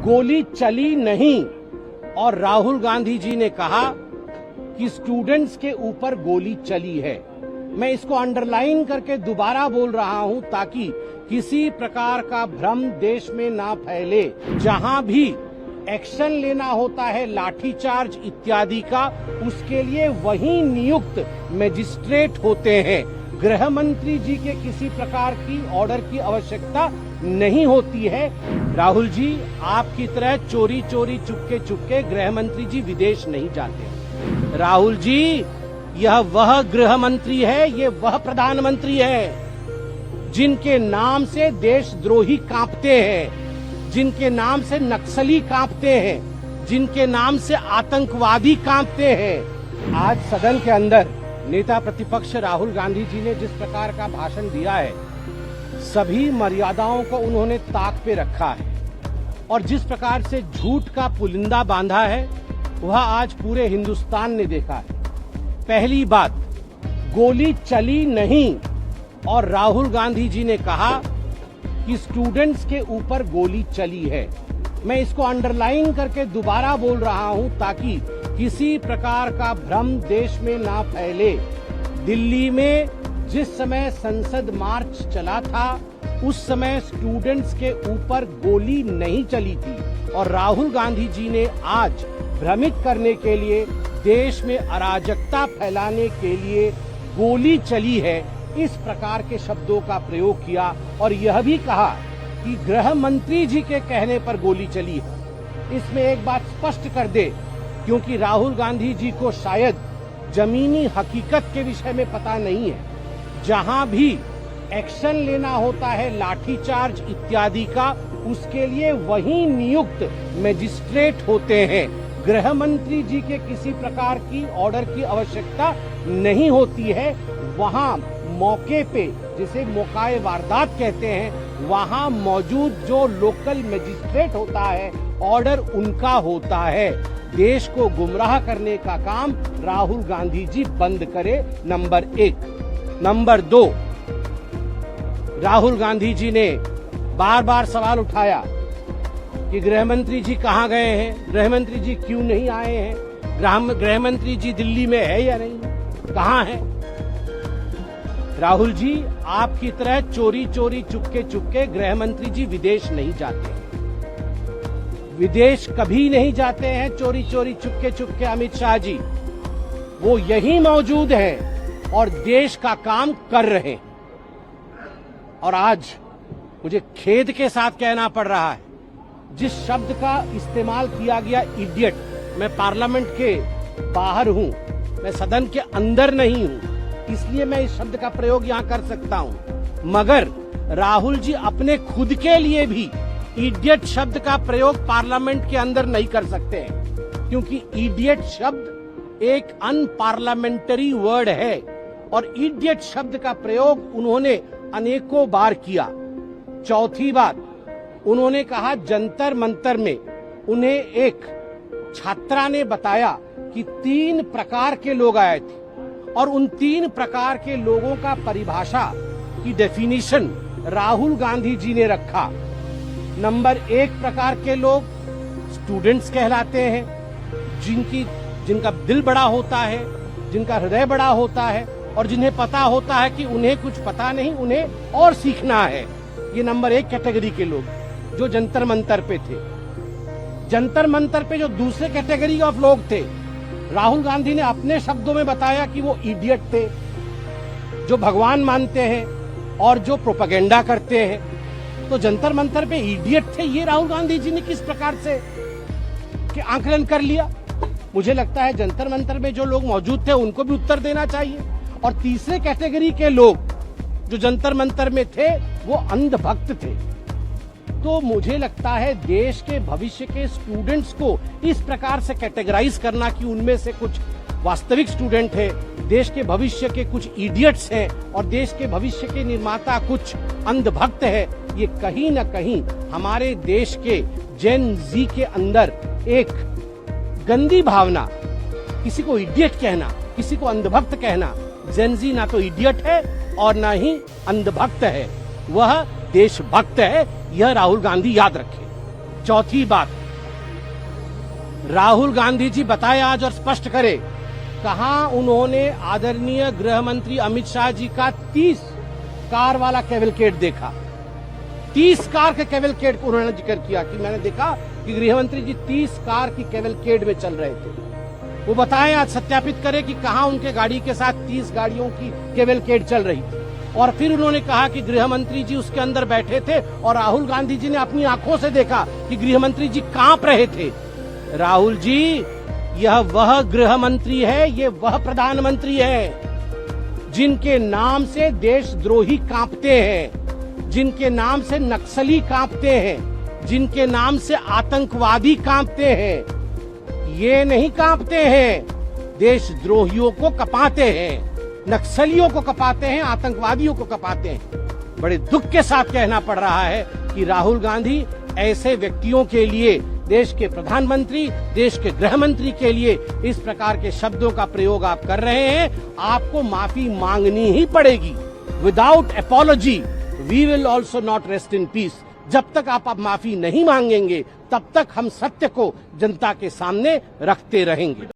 गोली चली नहीं और राहुल गांधी जी ने कहा कि स्टूडेंट्स के ऊपर गोली चली है। मैं इसको अंडरलाइन करके दोबारा बोल रहा हूं ताकि किसी प्रकार का भ्रम देश में ना फैले। जहां भी एक्शन लेना होता है लाठीचार्ज इत्यादि का, उसके लिए वही नियुक्त मजिस्ट्रेट होते हैं। गृह मंत्री जी के किसी प्रकार की ऑर्डर की आवश्यकता नहीं होती है। राहुल जी, आपकी तरह चोरी चोरी चुपके चुपके गृह मंत्री जी विदेश नहीं जाते। राहुल जी, यह वह गृह मंत्री है, ये वह प्रधानमंत्री है जिनके नाम से देशद्रोही कांपते हैं, जिनके नाम से नक्सली कांपते हैं, जिनके नाम से आतंकवादी कांपते हैं। आज सदन के अंदर नेता प्रतिपक्ष राहुल गांधी जी ने जिस प्रकार का भाषण दिया है, सभी मर्यादाओं को उन्होंने ताक पे रखा है और जिस प्रकार से झूठ का पुलिंदा बांधा है वह आज पूरे हिंदुस्तान ने देखा है। पहली बात, गोली चली नहीं और राहुल गांधी जी ने कहा कि स्टूडेंट्स के ऊपर गोली चली है। मैं इसको अंडरलाइन करके दोबारा बोल रहा हूं ताकि किसी प्रकार का भ्रम देश में ना फैले। दिल्ली में जिस समय संसद मार्च चला था उस समय स्टूडेंट्स के ऊपर गोली नहीं चली थी और राहुल गांधी जी ने आज भ्रमित करने के लिए, देश में अराजकता फैलाने के लिए गोली चली है, इस प्रकार के शब्दों का प्रयोग किया और यह भी कहा कि गृह मंत्री जी के कहने पर गोली चली है। इसमें एक बात स्पष्ट कर दे, क्योंकि राहुल गांधी जी को शायद जमीनी हकीकत के विषय में पता नहीं है। जहां भी एक्शन लेना होता है लाठीचार्ज इत्यादि का, उसके लिए वही नियुक्त मजिस्ट्रेट होते हैं। गृह मंत्री जी के किसी प्रकार की ऑर्डर की आवश्यकता नहीं होती है। वहां मौके पे, जिसे मौकाए वारदात कहते हैं, वहां मौजूद जो लोकल मजिस्ट्रेट होता है, ऑर्डर उनका होता है। देश को गुमराह करने का काम राहुल गांधी जी बंद करे, नंबर 1। नंबर 2, राहुल गांधी जी ने बार बार सवाल उठाया कि गृह मंत्री जी कहां गए हैं, गृह मंत्री जी क्यों नहीं आए हैं, गृह मंत्री जी दिल्ली में है या नहीं, कहां है। राहुल जी, आपकी तरह चोरी चोरी चुपके चुपके गृह मंत्री जी विदेश नहीं जाते। विदेश कभी नहीं जाते हैं चोरी चोरी चुपके चुपके अमित शाह जी। वो यहीं मौजूद हैं और देश का काम कर रहे हैं। और आज मुझे खेद के साथ कहना पड़ रहा है, जिस शब्द का इस्तेमाल किया गया इडियट, मैं पार्लियामेंट के बाहर हूं, मैं सदन के अंदर नहीं हूं, इसलिए मैं इस शब्द का प्रयोग यहां कर सकता हूं। मगर राहुल जी अपने खुद के लिए भी इडियट शब्द का प्रयोग पार्लियामेंट के अंदर नहीं कर सकते हैं, क्योंकि इडियट शब्द एक अनपार्लियामेंटरी वर्ड है और इडियट शब्द का प्रयोग उन्होंने अनेकों बार किया। चौथी बात, उन्होंने कहा जंतर मंतर में उन्हें एक छात्रा ने बताया कि 3 प्रकार के लोग आए थे और उन 3 प्रकार के लोगों का परिभाषा की डेफिनेशन राहुल गांधी जी ने रखा। नंबर 1 प्रकार के लोग स्टूडेंट्स कहलाते हैं, जिनका दिल बड़ा होता है, जिनका हृदय बड़ा होता है और जिन्हें पता होता है कि उन्हें कुछ पता नहीं, उन्हें और सीखना है। ये नंबर 1 कैटेगरी के लोग जो जंतर मंतर पे थे। जंतर मंतर पे जो दूसरे कैटेगरी ऑफ लोग थे, राहुल गांधी ने अपने शब्दों में बताया कि वो इडियट थे, जो भगवान मानते हैं और जो प्रोपेगेंडा करते हैं। तो जंतर मंतर पे इडियट थे, ये राहुल गांधी जी ने किस प्रकार से कि आंकलन कर लिया। मुझे लगता है जंतर मंतर में जो लोग मौजूद थे उनको भी उत्तर देना चाहिए। और तीसरे कैटेगरी के लोग जो जंतर मंतर में थे वो अंधभक्त थे। तो मुझे लगता है देश के भविष्य के स्टूडेंट्स को इस प्रकार से कैटेगराइज करना कि उनमें से कुछ वास्तविक स्टूडेंट है, देश के भविष्य के कुछ इडियट्स हैं और देश के भविष्य के निर्माता कुछ अंधभक्त है, ये कहीं न कहीं हमारे देश के जेन जी के अंदर एक गंदी भावना, किसी को इडियट कहना, किसी को अंधभक्त कहना। जेन जी ना तो इडियट है और ना ही अंधभक्त है, वह देशभक्त है। यह राहुल गांधी याद रखें। चौथी बात, राहुल गांधी जी बताए आज और स्पष्ट करे, कहां उन्होंने आदरणीय गृह मंत्री अमित शाह जी का 30 कार वाला कैवलकेड देखा। 30 कार के कैवलकेड को उन्होंने जिक्र किया कि मैंने देखा कि गृह मंत्री जी 30 कार की कैवलकेड में चल रहे थे। वो बताएं, आज सत्यापित करें कि कहां उनके गाड़ी के साथ 30 गाड़ियों की कैवलकेड चल रही थी। और फिर उन्होंने कहा कि गृह मंत्री जी उसके अंदर बैठे थे और राहुल गांधी जी ने अपनी आंखों से देखा कि गृह मंत्री जी कांप रहे थे। राहुल जी, यह वह गृह मंत्री है, ये वह प्रधानमंत्री है जिनके नाम से देशद्रोही कांपते हैं, जिनके नाम से नक्सली कांपते हैं, जिनके नाम से आतंकवादी कांपते हैं। ये नहीं कांपते हैं, देशद्रोहियों को कपाते हैं, नक्सलियों को कपाते हैं, आतंकवादियों को कपाते हैं। बड़े दुख के साथ कहना पड़ रहा है कि राहुल गांधी ऐसे व्यक्तियों के लिए, देश के प्रधानमंत्री, देश के गृह मंत्री के लिए इस प्रकार के शब्दों का प्रयोग आप कर रहे हैं। आपको माफी मांगनी ही पड़ेगी। Without apology we will also not rest in peace. जब तक आप माफी नहीं मांगेंगे, तब तक हम सत्य को जनता के सामने रखते रहेंगे।